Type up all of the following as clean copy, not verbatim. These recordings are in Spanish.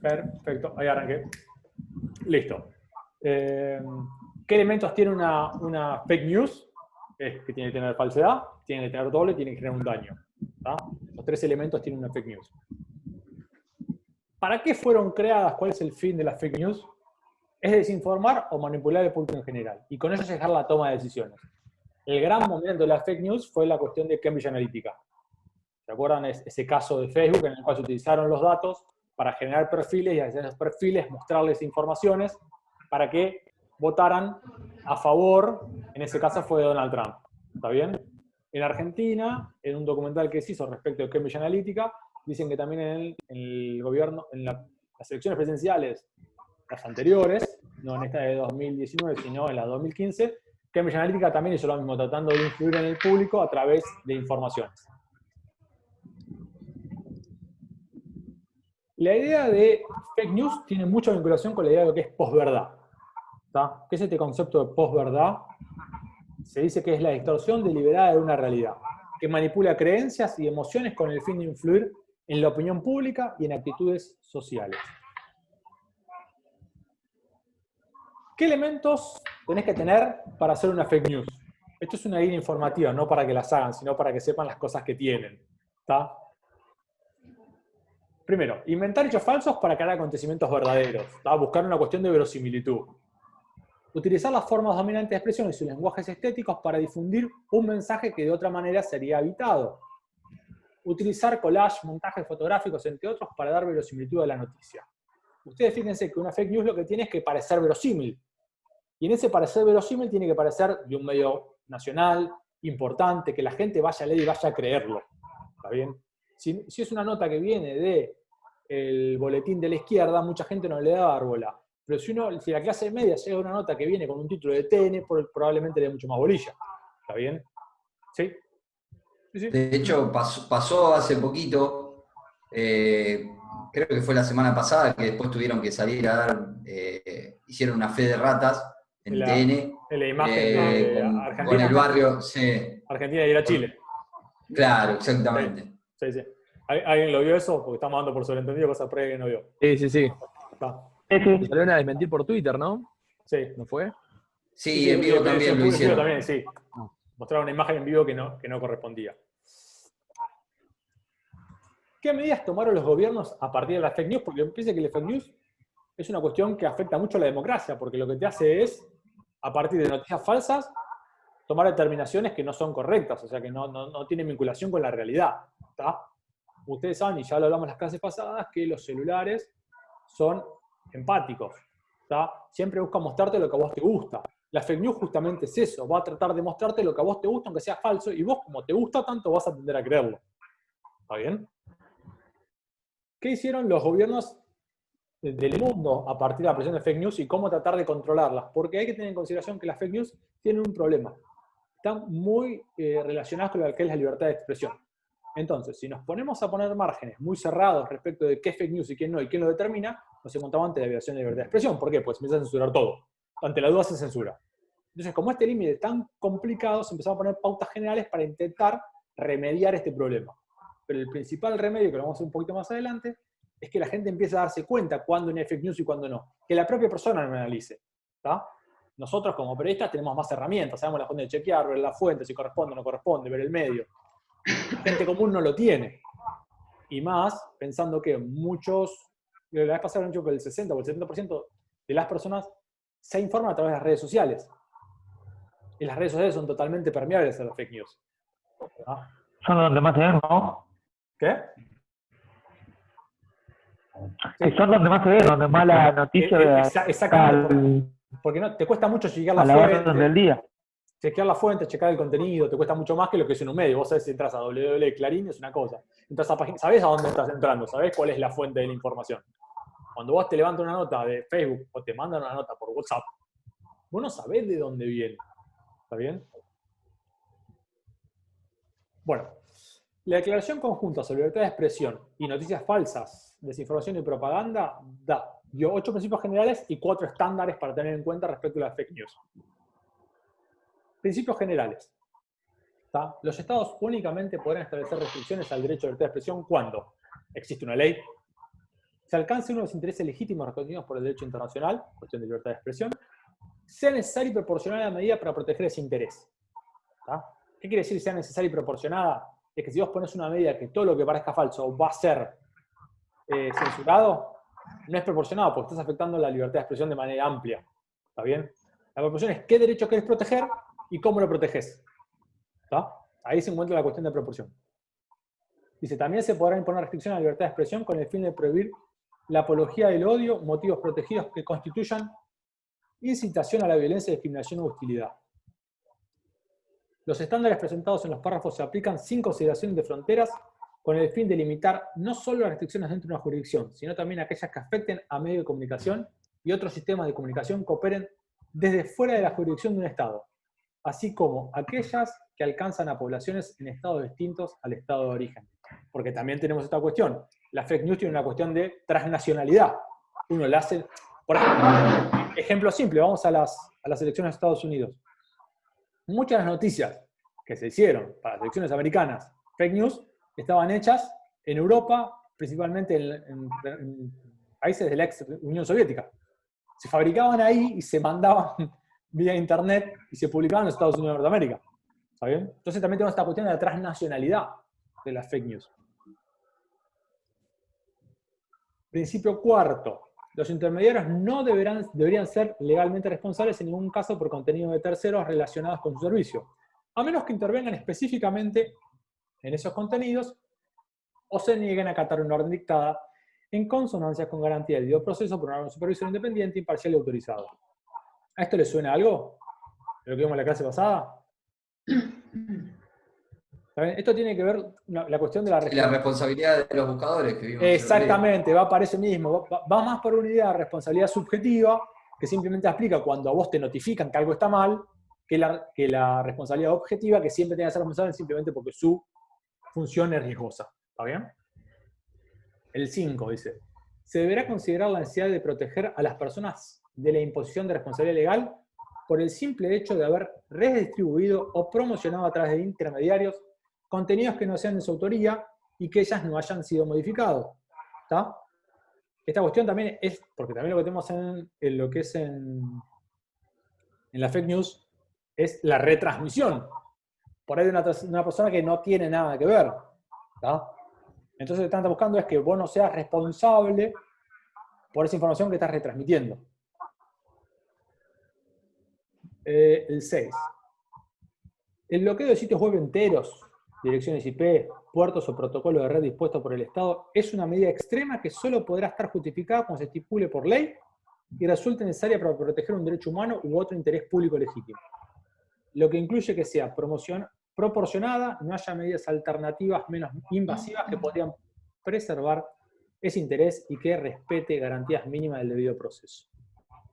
Perfecto, ahí arranqué. Listo. ¿Qué elementos tiene una fake news? Es que tiene que tener falsedad, tiene que tener doble, tiene que tener un daño. ¿Tá? Los tres elementos tienen una fake news. ¿Para qué fueron creadas? ¿Cuál es el fin de las fake news? Es desinformar o manipular el público en general. Y con eso llegar a la toma de decisiones. El gran momento de las fake news fue la cuestión de Cambridge Analytica. ¿Se acuerdan ese caso de Facebook en el cual se utilizaron los datos para generar perfiles y a esos perfiles mostrarles informaciones para que votaran a favor? En ese caso fue Donald Trump. ¿Está bien? En Argentina, en un documental que se hizo respecto de Cambridge Analytica, dicen que también en el gobierno, en las elecciones presidenciales, las anteriores, no en esta de 2019, sino en la de 2015, Cambridge Analytica también hizo lo mismo, tratando de influir en el público a través de informaciones. La idea de fake news tiene mucha vinculación con la idea de lo que es posverdad. ¿Qué es este concepto de posverdad? Se dice que es la distorsión deliberada de una realidad, que manipula creencias y emociones con el fin de influir en la opinión pública y en actitudes sociales. ¿Qué elementos tenés que tener para hacer una fake news? Esto es una guía informativa, no para que las hagan, sino para que sepan las cosas que tienen. ¿Está? Primero, inventar hechos falsos para crear acontecimientos verdaderos. ¿Tá? Buscar una cuestión de verosimilitud. Utilizar las formas dominantes de expresión y sus lenguajes estéticos para difundir un mensaje que de otra manera sería evitado. Utilizar collage, montajes fotográficos, entre otros, para dar verosimilitud a la noticia. Ustedes fíjense que una fake news lo que tiene es que parecer verosímil. Y en ese parecer verosímil tiene que parecer de un medio nacional, importante, que la gente vaya a leer y vaya a creerlo. ¿Está bien? Si es una nota que viene del boletín de la izquierda, mucha gente no le da bola. Pero si la clase media llega a una nota que viene con un título de TN, probablemente le dé mucho más bolilla. ¿Está bien? ¿Sí? Sí. De hecho, pasó hace poquito, creo que fue la semana pasada, que después tuvieron que salir a dar, hicieron una fe de ratas en TN. En la imagen de Argentina. Con el barrio, sí. Argentina y ir a Chile. Claro, exactamente. Sí. ¿Alguien lo vio eso? Porque estamos dando por sobreentendido cosas previas que no vio. Sí. Se salieron a desmentir por Twitter, ¿no? Sí. ¿No fue? Sí, en vivo también lo hicieron. También, sí. Mostraron una imagen en vivo que no correspondía. ¿Qué medidas tomaron los gobiernos a partir de las fake news? Porque piensa que la fake news es una cuestión que afecta mucho a la democracia, porque lo que te hace es, a partir de noticias falsas, tomar determinaciones que no son correctas, o sea, que no tienen vinculación con la realidad. ¿Tá? Ustedes saben, y ya lo hablamos en las clases pasadas, que los celulares son empáticos. ¿Tá? Siempre buscan mostrarte lo que a vos te gusta. La fake news justamente es eso, va a tratar de mostrarte lo que a vos te gusta, aunque sea falso, y vos, como te gusta tanto, vas a tender a creerlo. ¿Está bien? ¿Qué hicieron los gobiernos del mundo a partir de la presión de fake news y cómo tratar de controlarlas? Porque hay que tener en consideración que las fake news tienen un problema. Están muy relacionadas con lo que es la libertad de expresión. Entonces, si nos ponemos a poner márgenes muy cerrados respecto de qué es fake news y qué no, y quién lo determina, nos encontramos ante la violación de la libertad de expresión. ¿Por qué? Pues se empieza a censurar todo. Ante la duda se censura. Entonces, como este límite es tan complicado, se empezaron a poner pautas generales para intentar remediar este problema. Pero el principal remedio, que lo vamos a hacer un poquito más adelante, es que la gente empiece a darse cuenta cuándo hay fake news y cuándo no. Que la propia persona lo analice. ¿Tá? Nosotros como periodistas tenemos más herramientas, sabemos la fuente de chequear, ver la fuente, si corresponde o no corresponde, ver el medio. La gente común no lo tiene. Y más, pensando que la vez pasada han dicho que el 60 o el 70% de las personas se informan a través de las redes sociales. Y las redes sociales son totalmente permeables a las fake news. ¿Ah? Son donde más se ven, ¿no? ¿Qué? Que son donde más se ven, donde más la noticia exactamente. Porque no, te cuesta mucho llegar a la orden del día. Chequear la fuente, checar el contenido, te cuesta mucho más que lo que es en un medio. Vos sabés si entras a www.clarín es una cosa. Entras a página, sabés a dónde estás entrando, sabés cuál es la fuente de la información. Cuando vos te levantas una nota de Facebook o te mandan una nota por WhatsApp, vos no sabés de dónde viene. ¿Está bien? Bueno, la Declaración Conjunta sobre Libertad de Expresión y Noticias Falsas, Desinformación y Propaganda dio 8 principios generales y 4 estándares para tener en cuenta respecto a las fake news. Principios generales. ¿Tá? Los estados únicamente podrán establecer restricciones al derecho a libertad de expresión cuando existe una ley, se alcance uno de los intereses legítimos reconocidos por el derecho internacional, cuestión de libertad de expresión, sea necesaria y proporcionada a la medida para proteger ese interés. ¿Tá? ¿Qué quiere decir sea necesaria y proporcionada? Es que si vos pones una medida que todo lo que parezca falso va a ser censurado, no es proporcionado porque estás afectando la libertad de expresión de manera amplia. ¿Está bien? La proporción es qué derecho querés proteger y cómo lo proteges. ¿Está? Ahí se encuentra la cuestión de proporción. Dice, también se podrá imponer restricción a la libertad de expresión con el fin de prohibir la apología del odio, motivos protegidos que constituyan incitación a la violencia, discriminación o hostilidad. Los estándares presentados en los párrafos se aplican sin consideración de fronteras con el fin de limitar no solo las restricciones dentro de una jurisdicción, sino también aquellas que afecten a medios de comunicación y otros sistemas de comunicación que operen desde fuera de la jurisdicción de un Estado, así como aquellas que alcanzan a poblaciones en estados distintos al estado de origen. Porque también tenemos esta cuestión. La fake news tiene una cuestión de transnacionalidad. Uno la hace... Por ejemplo, ejemplo simple, vamos a las elecciones de Estados Unidos. Muchas de las noticias que se hicieron para las elecciones americanas, fake news, estaban hechas en Europa, principalmente en países de la ex Unión Soviética. Se fabricaban ahí y se mandaban vía internet y se publicaban en los Estados Unidos de Norteamérica. ¿Está bien? Entonces también tenemos esta cuestión de la transnacionalidad de las fake news. Principio cuarto. Los intermediarios no deberían ser legalmente responsables en ningún caso por contenido de terceros relacionados con su servicio, a menos que intervengan específicamente en esos contenidos o se nieguen a acatar una orden dictada en consonancia con garantía de debido proceso por un órgano supervisor independiente, imparcial y autorizado. ¿A esto le suena algo? ¿De lo que vimos en la clase pasada? Esto tiene que ver la cuestión de la responsabilidad de los buscadores que vimos. Exactamente, va para eso mismo. Va más por una idea de responsabilidad subjetiva que simplemente aplica cuando a vos te notifican que algo está mal, que la responsabilidad objetiva que siempre tenga que ser responsable simplemente porque su función es riesgosa. ¿Está bien? El 5 dice, se deberá considerar la necesidad de proteger a las personas de la imposición de responsabilidad legal por el simple hecho de haber redistribuido o promocionado a través de intermediarios contenidos que no sean de su autoría y que ellas no hayan sido modificados. ¿Está? Esta cuestión también es, porque también lo que tenemos en lo que es en la fake news, es la retransmisión. Por ahí de una persona que no tiene nada que ver. ¿Está? Entonces lo que están buscando es que vos no seas responsable por esa información que estás retransmitiendo. El 6. El bloqueo de sitios web enteros, direcciones IP, puertos o protocolos de red dispuestos por el Estado es una medida extrema que solo podrá estar justificada cuando se estipule por ley y resulte necesaria para proteger un derecho humano u otro interés público legítimo. Lo que incluye que sea proporcionada, no haya medidas alternativas menos invasivas que podrían preservar ese interés y que respete garantías mínimas del debido proceso.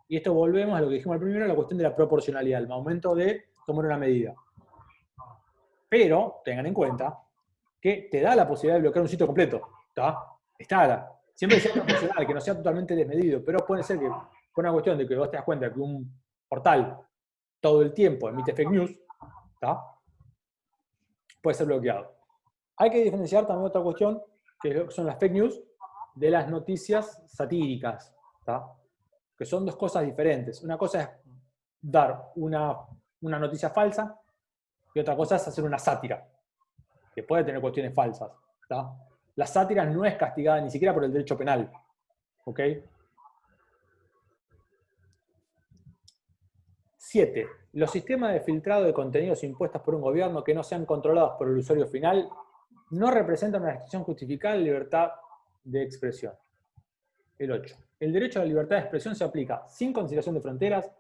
Y esto volvemos a lo que dijimos al primero, la cuestión de la proporcionalidad, el momento de tomar una medida. Pero tengan en cuenta que te da la posibilidad de bloquear un sitio completo. Está siempre que sea proporcional, que no sea totalmente desmedido, pero puede ser que por una cuestión de que vos te das cuenta que un portal todo el tiempo emite fake news, puede ser bloqueado. Hay que diferenciar también otra cuestión, que son las fake news, de las noticias satíricas, que son dos cosas diferentes. Una cosa es dar una noticia falsa, y otra cosa es hacer una sátira, que puede tener cuestiones falsas. La sátira no es castigada ni siquiera por el derecho penal. ¿Ok? 7. Los sistemas de filtrado de contenidos impuestos por un gobierno que no sean controlados por el usuario final no representan una restricción justificada de libertad de expresión. El 8. El derecho a la libertad de expresión se aplica sin consideración de fronteras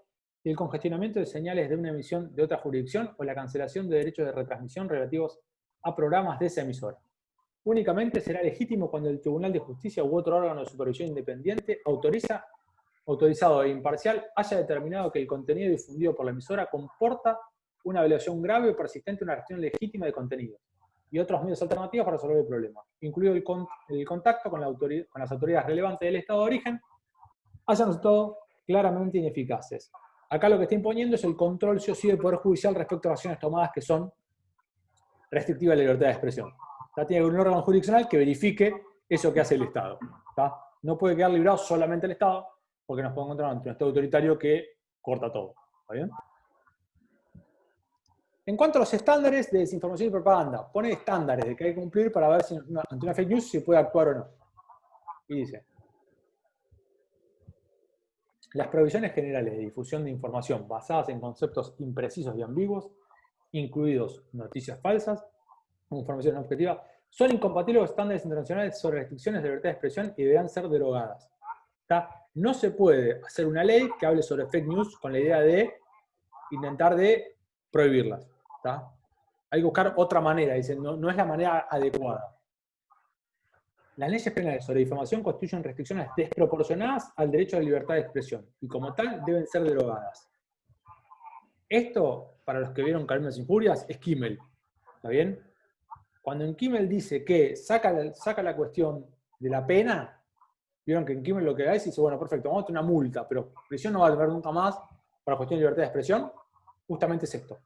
y el congestionamiento de señales de una emisión de otra jurisdicción o la cancelación de derechos de retransmisión relativos a programas de esa emisora. Únicamente será legítimo cuando el Tribunal de Justicia u otro órgano de supervisión independiente autorizado e imparcial haya determinado que el contenido difundido por la emisora comporta una violación grave o persistente de una restricción legítima de contenido y otros medios alternativos para resolver el problema, incluido el contacto con las autoridades relevantes del Estado de origen, hayan resultado claramente ineficaces. Acá lo que está imponiendo es el control sí o sí del Poder Judicial respecto a acciones tomadas que son restrictivas a la libertad de expresión. Tiene que haber un órgano jurisdiccional que verifique eso que hace el Estado. no puede quedar librado solamente el Estado, porque nos podemos encontrar ante un Estado autoritario que corta todo. ¿Está bien? En cuanto a los estándares de desinformación y propaganda, pone estándares de que hay que cumplir para ver si ante una fake news se puede actuar o no. Y dice: las provisiones generales de difusión de información basadas en conceptos imprecisos y ambiguos, incluidos noticias falsas, información no objetiva, son incompatibles con estándares internacionales sobre restricciones de libertad de expresión y deberán ser derogadas. ¿Está? No se puede hacer una ley que hable sobre fake news con la idea de intentar de prohibirlas. ¿Está? Hay que buscar otra manera, dicen, no es la manera adecuada. Las leyes penales sobre difamación constituyen restricciones desproporcionadas al derecho a la libertad de expresión y como tal deben ser derogadas. Esto, para los que vieron Caminos sin Furias, es Kimmel. ¿Está bien? Cuando en Kimmel dice que saca la cuestión de la pena, vieron que en Kimmel lo que hace es dice, bueno, perfecto, vamos a tener una multa, pero prisión no va a tener nunca más para cuestión de libertad de expresión, justamente es esto.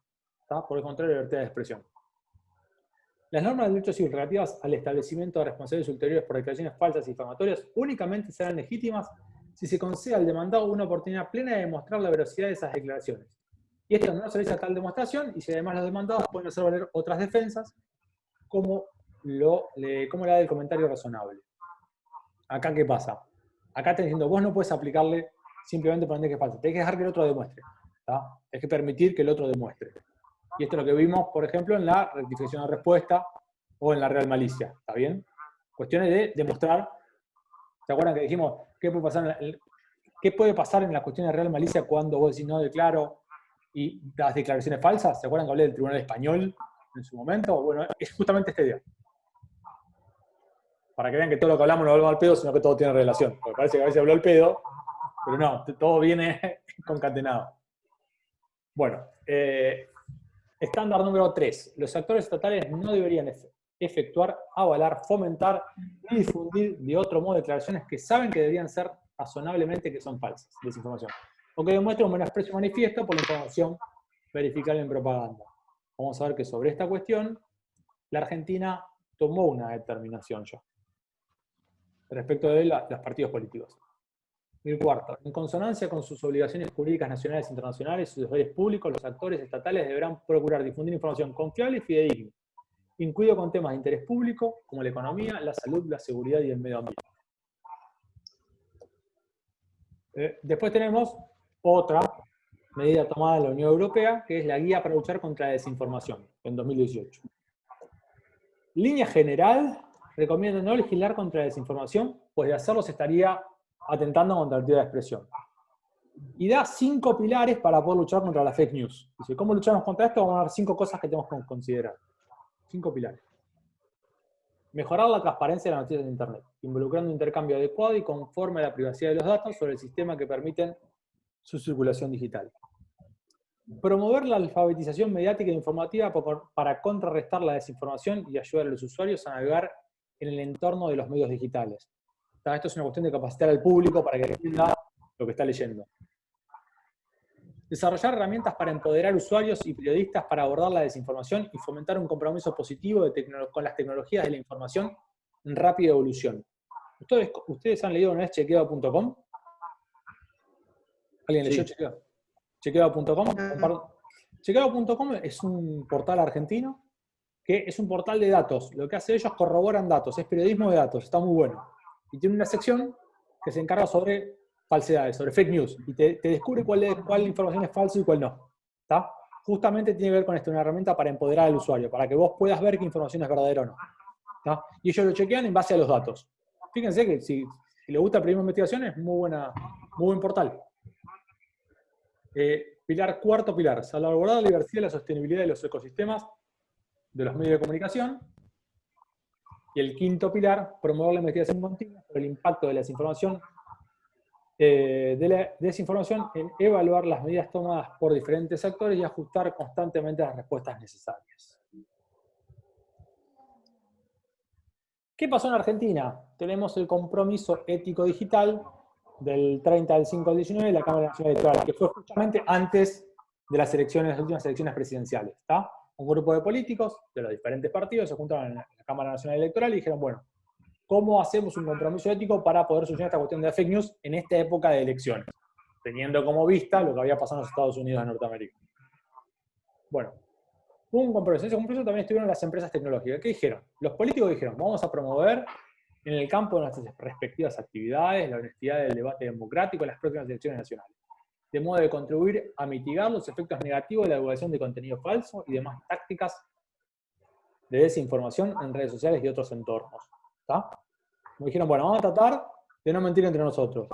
¿Está? Por el contrario, libertad de expresión. Las normas del derecho civil relativas al establecimiento de responsabilidades ulteriores por declaraciones falsas y difamatorias únicamente serán legítimas si se concede al demandado una oportunidad plena de demostrar la veracidad de esas declaraciones. Y esto no se realiza tal demostración, y si además los demandados pueden hacer valer otras defensas, como la del comentario razonable. Acá, ¿qué pasa? Acá te diciendo, vos no puedes aplicarle simplemente por que es falso. Tenés que dejar que el otro demuestre. ¿Tá? Tenés que permitir que el otro demuestre. Y esto es lo que vimos, por ejemplo, en la rectificación de respuesta o en la real malicia. ¿Está bien? Cuestiones de demostrar. ¿Se acuerdan que dijimos qué puede pasar en la cuestión de real malicia cuando vos decís no declaro y das declaraciones falsas? ¿Se acuerdan que hablé del Tribunal Español en su momento? Bueno, es justamente esta idea. Para que vean que todo lo que hablamos no hablamos al pedo, sino que todo tiene relación. Porque parece que a veces habló el pedo, pero no, todo viene concatenado. Bueno, estándar número 3. Los actores estatales no deberían efectuar, avalar, fomentar ni difundir de otro modo declaraciones que saben que deberían ser razonablemente que son falsas, desinformación, o que demuestren un menosprecio manifiesto por la información verificable en propaganda. Vamos a ver que sobre esta cuestión la Argentina tomó una determinación ya respecto de los partidos políticos. El cuarto, en consonancia con sus obligaciones jurídicas nacionales e internacionales y sus deberes públicos, los actores estatales deberán procurar difundir información confiable y fidedigna, incluido con temas de interés público, como la economía, la salud, la seguridad y el medio ambiente. Después tenemos otra medida tomada en la Unión Europea, que es la Guía para luchar contra la desinformación, en 2018. Línea general, recomienda no legislar contra la desinformación, pues de hacerlo se estaría atentando contra la libertad de expresión. Y da 5 pilares para poder luchar contra la fake news. Dice, ¿cómo luchamos contra esto? Vamos a dar 5 cosas que tenemos que considerar. 5 pilares. Mejorar la transparencia de las noticias de Internet, involucrando un intercambio adecuado y conforme a la privacidad de los datos sobre el sistema que permiten su circulación digital. Promover la alfabetización mediática e informativa para contrarrestar la desinformación y ayudar a los usuarios a navegar en el entorno de los medios digitales. Esto es una cuestión de capacitar al público para que entienda lo que está leyendo. Desarrollar herramientas para empoderar usuarios y periodistas para abordar la desinformación y fomentar un compromiso positivo con las tecnologías de la información en rápida evolución. ¿Ustedes han leído una vez chequeado.com? ¿Alguien leyó Chequeado? Chequeado.com. Chequeado.com es un portal argentino que es un portal de datos. Lo que hace ellos corroboran datos, es periodismo de datos, está muy bueno. Y tiene una sección que se encarga sobre falsedades, sobre fake news, y te descubre cuál información es falsa y cuál no. ¿Está? Justamente tiene que ver con esto, una herramienta para empoderar al usuario, para que vos puedas ver qué información es verdadera o no. ¿Está? Y ellos lo chequean en base a los datos. Fíjense que si les gusta el periodismo de investigación, es muy buen portal. Cuarto pilar, salvaguardar la diversidad y la sostenibilidad de los ecosistemas de los medios de comunicación. Y el quinto pilar, promover la investigación continua sobre el impacto de la desinformación en evaluar las medidas tomadas por diferentes actores y ajustar constantemente las respuestas necesarias. ¿Qué pasó en Argentina? Tenemos el compromiso ético digital del 30 del 5 al 19 de la Cámara Nacional Electoral, que fue justamente antes de las últimas elecciones presidenciales. ¿Está? Un grupo de políticos de los diferentes partidos se juntaron en la Cámara Nacional Electoral y dijeron, bueno, cómo hacemos un compromiso ético para poder solucionar esta cuestión de fake news en esta época de elecciones, teniendo como vista lo que había pasado en los Estados Unidos de Norteamérica. Bueno, hubo un compromiso. En ese compromiso también estuvieron las empresas tecnológicas. ¿Qué dijeron? Los políticos dijeron, vamos a promover en el campo de nuestras respectivas actividades la honestidad del debate democrático en las próximas elecciones nacionales, de modo de contribuir a mitigar los efectos negativos de la divulgación de contenido falso y demás tácticas de desinformación en redes sociales y otros entornos. ¿Está? Me dijeron, bueno, vamos a tratar de no mentir entre nosotros.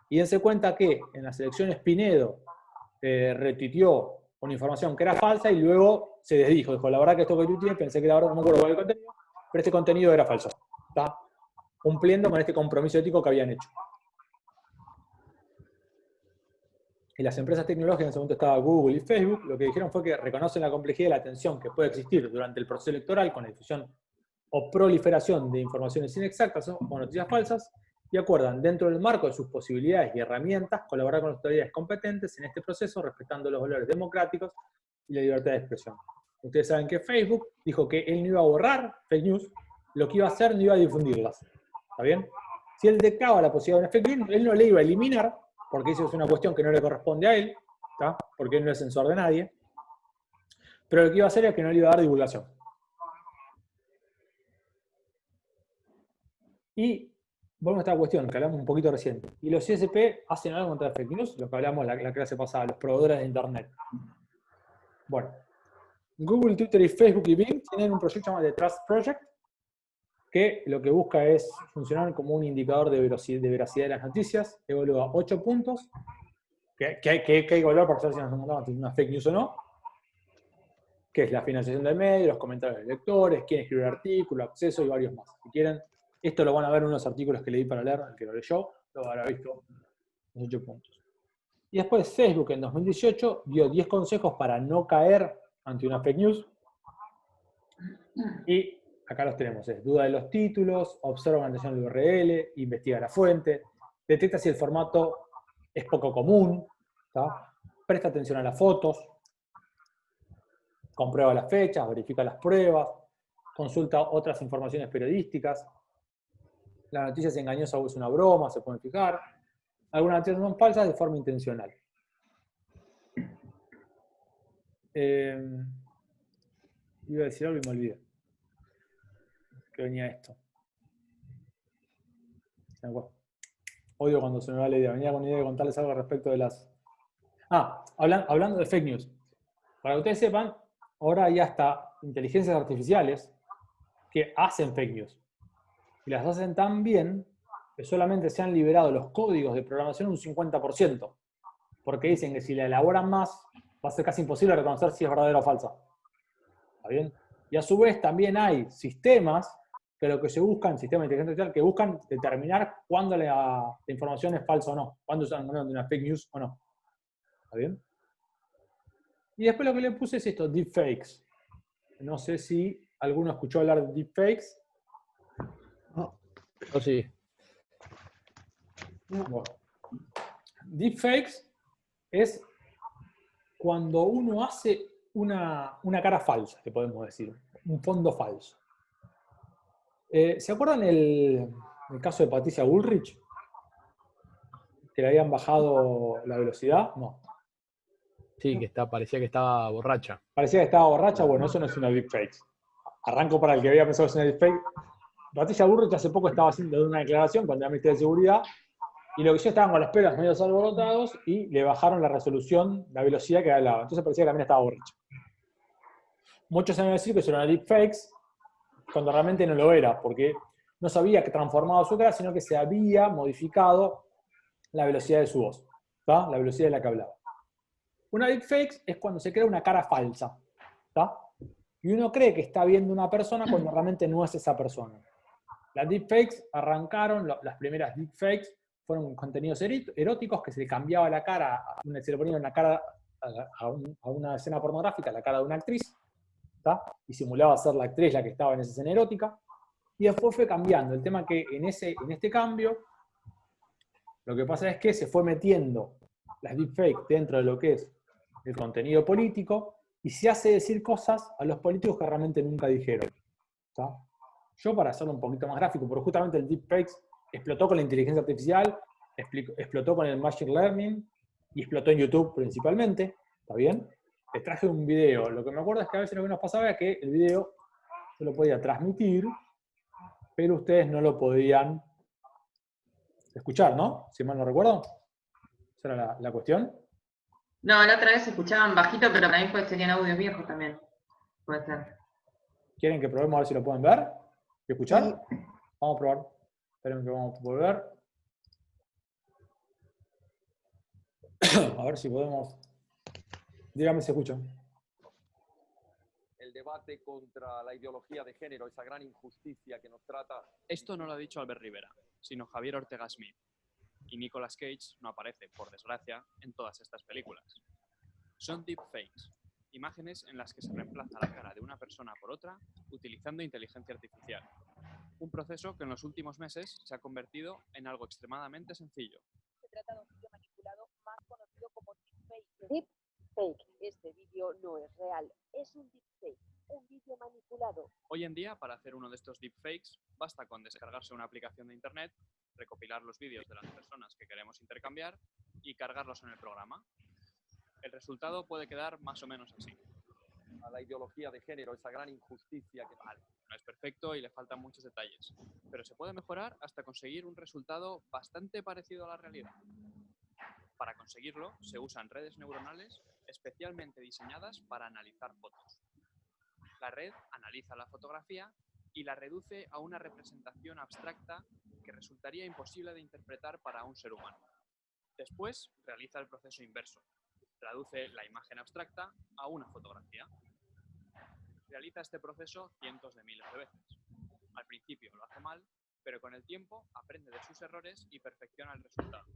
Y dense cuenta que en las elecciones Pinedo retuiteó una información que era falsa y luego se desdijo. Dijo, la verdad que esto que tuiteé, pensé que la verdad, no me acuerdo cuál era el contenido, pero este contenido era falso. ¿Está? Cumpliendo con este compromiso ético que habían hecho. Y las empresas tecnológicas, en ese momento estaba Google y Facebook, lo que dijeron fue que reconocen la complejidad y la tensión que puede existir durante el proceso electoral con la difusión o proliferación de informaciones inexactas o noticias falsas, y acuerdan, dentro del marco de sus posibilidades y herramientas, colaborar con las autoridades competentes en este proceso, respetando los valores democráticos y la libertad de expresión. Ustedes saben que Facebook dijo que él no iba a borrar fake news, lo que iba a hacer no iba a difundirlas. ¿Está bien? Si él detectaba la posibilidad de una fake news, él no le iba a eliminar, porque eso es una cuestión que no le corresponde a él, ¿está? Porque él no es censor de nadie, pero lo que iba a hacer es que no le iba a dar divulgación. Y volvemos a esta cuestión que hablamos un poquito recién. Y los ISP hacen algo contra fake news, lo que hablamos la clase pasada, los proveedores de Internet. Bueno, Google, Twitter y Facebook y Bing tienen un proyecto llamado The Trust Project, que lo que busca es funcionar como un indicador de veracidad de las noticias. Evalúa 8 puntos, que hay que evaluar para saber si nos mandamos una fake news o no, que es la financiación del medio, los comentarios de lectores, quién escribe el artículo, acceso y varios más. Si quieren, esto lo van a ver en unos artículos que leí para leer, el que lo leyó, lo habrá visto los 8 puntos. Y después Facebook en 2018 dio 10 consejos para no caer ante una fake news. Y acá los tenemos, es duda de los títulos, observa con atención el URL, investiga la fuente, detecta si el formato es poco común, ¿tá? Presta atención a las fotos, comprueba las fechas, verifica las pruebas, consulta otras informaciones periodísticas, la noticia es engañosa o es una broma, se pueden fijar, algunas noticias son falsas de forma intencional. Iba a decir algo y me olvidé. Que venía esto. Odio cuando se me va la idea. Venía con la idea de contarles algo respecto de las... hablando de fake news. Para que ustedes sepan, ahora hay hasta inteligencias artificiales que hacen fake news. Y las hacen tan bien que solamente se han liberado los códigos de programación un 50%. Porque dicen que si la elaboran más, va a ser casi imposible reconocer si es verdadera o falsa. ¿Está bien? Y a su vez también hay sistemas que lo que se buscan, sistemas de inteligencia artificial, que buscan determinar cuándo la información es falsa o no, cuándo están hablando de una fake news o no. ¿Está bien? Y después lo que le puse es esto, deepfakes. No sé si alguno escuchó hablar de deepfakes. Oh, sí. Bueno. Deepfakes es cuando uno hace una cara falsa, que podemos decir, un fondo falso. ¿Se acuerdan el caso de Patricia Bullrich? Que le habían bajado la velocidad. No. Sí, parecía que estaba borracha. Parecía que estaba borracha. Bueno, eso no es una deepfake. Arranco para el que había pensado que es una deepfake. Patricia Bullrich hace poco estaba haciendo una declaración con el Ministerio de Seguridad y lo que ya estaban con los pelos medio alborotados y le bajaron la resolución, la velocidad que hablaba. Entonces parecía que la mina estaba borracha. Muchos se van a decir que eso era una deepfake cuando realmente no lo era, porque no se había transformado su cara, sino que se había modificado la velocidad de su voz, ¿tá? La velocidad de la que hablaba. Una deepfake es cuando se crea una cara falsa, ¿tá? Y uno cree que está viendo una persona cuando realmente no es esa persona. Las deepfakes arrancaron, las primeras deepfakes fueron contenidos eróticos que se le cambiaba la cara, se le ponía en la cara a una escena pornográfica, la cara de una actriz, ¿tá? Y simulaba ser la actriz la que estaba en esa escena erótica, y después fue cambiando. El tema que en este cambio, lo que pasa es que se fue metiendo las deepfakes dentro de lo que es el contenido político, y se hace decir cosas a los políticos que realmente nunca dijeron, ¿tá? Yo, para hacerlo un poquito más gráfico, porque justamente el deepfakes explotó con la inteligencia artificial, explotó con el machine learning y explotó en YouTube principalmente, ¿está bien? Les traje un video. Lo que me acuerdo es que a veces lo que nos pasaba es que el video yo lo podía transmitir, pero ustedes no lo podían escuchar, ¿no? Si mal no recuerdo. Esa era la cuestión. No, la otra vez se escuchaban bajito, pero también pues tenían audios viejos también. Puede ser. ¿Quieren que probemos a ver si lo pueden ver y escuchar? Sí. Vamos a probar. Esperen que vamos a volver. A ver si podemos. Dígame si escuchan. El debate contra la ideología de género, esa gran injusticia que nos trata. Esto no lo ha dicho Albert Rivera, sino Javier Ortega Smith. Y Nicolas Cage no aparece, por desgracia, en todas estas películas. Son deepfakes, imágenes en las que se reemplaza la cara de una persona por otra utilizando inteligencia artificial. Un proceso que en los últimos meses se ha convertido en algo extremadamente sencillo. Se trata de un vídeo manipulado más conocido como deepfake. Deepfake. Este vídeo no es real, es un deepfake, un vídeo manipulado. Hoy en día, para hacer uno de estos deepfakes, basta con descargarse una aplicación de internet, recopilar los vídeos de las personas que queremos intercambiar y cargarlos en el programa. El resultado puede quedar más o menos así. A la ideología de género, esa gran injusticia que... Vale, no es perfecto y le faltan muchos detalles, pero se puede mejorar hasta conseguir un resultado bastante parecido a la realidad. Para conseguirlo, se usan redes neuronales especialmente diseñadas para analizar fotos. La red analiza la fotografía y la reduce a una representación abstracta que resultaría imposible de interpretar para un ser humano. Después, realiza el proceso inverso. Traduce la imagen abstracta a una fotografía. Realiza este proceso cientos de miles de veces. Al principio lo hace mal, pero con el tiempo aprende de sus errores y perfecciona el resultado,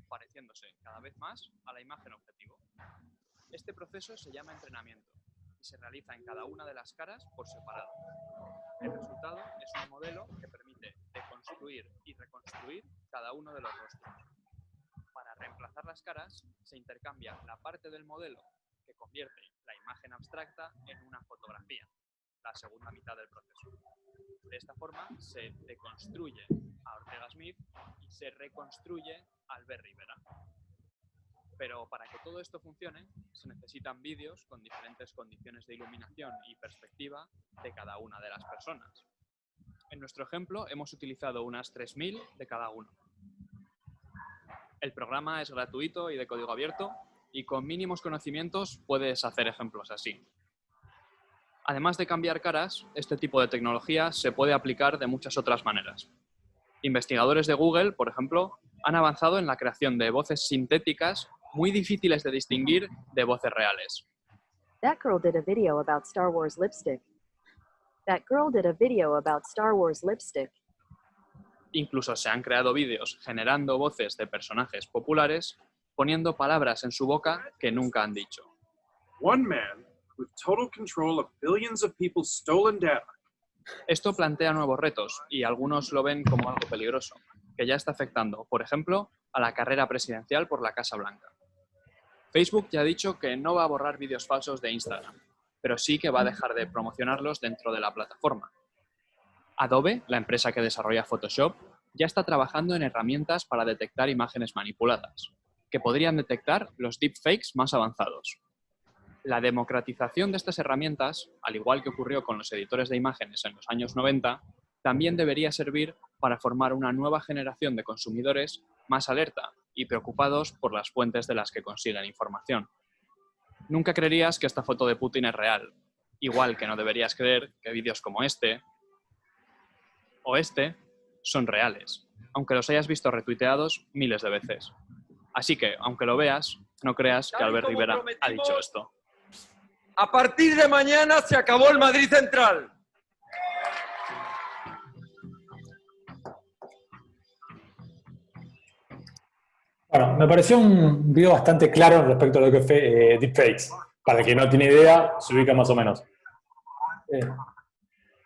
pareciéndose cada vez más a la imagen objetivo. Este proceso se llama entrenamiento y se realiza en cada una de las caras por separado. El resultado es un modelo que permite deconstruir y reconstruir cada uno de los rostros. Para reemplazar las caras, se intercambia la parte del modelo que convierte la imagen abstracta en una fotografía, la segunda mitad del proceso. De esta forma, se deconstruye a Ortega Smith y se reconstruye a Albert Rivera. Pero para que todo esto funcione, se necesitan vídeos con diferentes condiciones de iluminación y perspectiva de cada una de las personas. En nuestro ejemplo, hemos utilizado unas 3000 de cada uno. El programa es gratuito y de código abierto, y con mínimos conocimientos puedes hacer ejemplos así. Además de cambiar caras, este tipo de tecnología se puede aplicar de muchas otras maneras. Investigadores de Google, por ejemplo, han avanzado en la creación de voces sintéticas muy difíciles de distinguir de voces reales. That girl did a video about Star Wars lipstick. That girl did a video about Star Wars lipstick. Incluso se han creado vídeos generando voces de personajes populares, poniendo palabras en su boca que nunca han dicho. One man with total control of billions of people's stolen data. Esto plantea nuevos retos y algunos lo ven como algo peligroso, que ya está afectando, por ejemplo, a la carrera presidencial por la Casa Blanca. Facebook ya ha dicho que no va a borrar vídeos falsos de Instagram, pero sí que va a dejar de promocionarlos dentro de la plataforma. Adobe, la empresa que desarrolla Photoshop, ya está trabajando en herramientas para detectar imágenes manipuladas, que podrían detectar los deepfakes más avanzados. La democratización de estas herramientas, al igual que ocurrió con los editores de imágenes en los años 90, también debería servir para formar una nueva generación de consumidores más alerta y preocupados por las fuentes de las que consiguen información. Nunca creerías que esta foto de Putin es real, igual que no deberías creer que vídeos como este o este son reales, aunque los hayas visto retuiteados miles de veces. Así que, aunque lo veas, no creas que Albert Rivera ha dicho esto. A partir de mañana se acabó el Madrid Central. Bueno, me pareció un video bastante claro respecto a lo que fue deepfakes. Para el que no tiene idea, se ubica más o menos.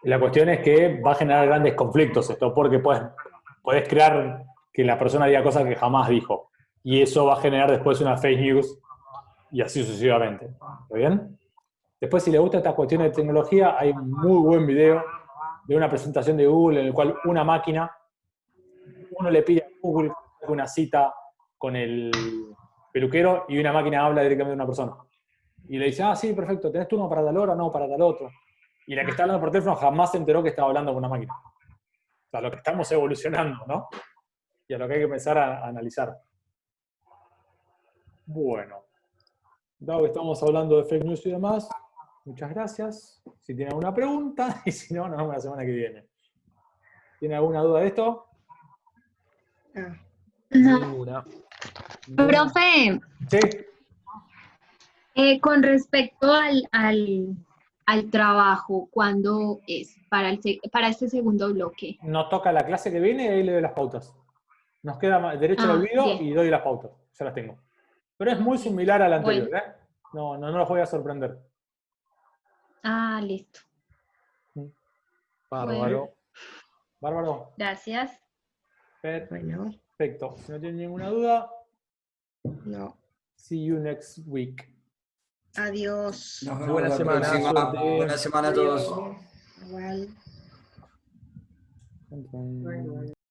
La cuestión es que va a generar grandes conflictos esto, porque puedes crear que la persona diga cosas que jamás dijo. Y eso va a generar después una fake news y así sucesivamente. ¿Está bien? Después, si les gusta esta cuestión de tecnología, hay un muy buen video de una presentación de Google en el cual una máquina, uno le pide a Google una cita con el peluquero y una máquina habla directamente de una persona. Y le dice, sí, perfecto, ¿tenés turno para tal hora? No, para tal otro. Y la que está hablando por teléfono jamás se enteró que estaba hablando con una máquina. O sea, lo que estamos evolucionando, ¿no? Y a lo que hay que empezar a analizar. Bueno, dado que estamos hablando de fake news y demás, muchas gracias. Si tienen alguna pregunta, y si no, nos vemos la semana que viene. ¿Tiene alguna duda de esto? No. Ninguna. Profe, Sí. con respecto al trabajo, ¿cuándo es para este segundo bloque? Nos toca la clase que viene y ahí le doy las pautas. Nos queda derecho al olvido bien. y doy las pautas. Ya las tengo. Pero es muy similar a la anterior, Bueno. No los voy a sorprender. Listo. Bárbaro. Bueno. Bárbaro. Gracias. Perfecto. Si no tienen ninguna duda, No. see you next week. Adiós. Nos vemos Buena la semana, próxima. suerte. Buena semana a todos. Igual. Entonces,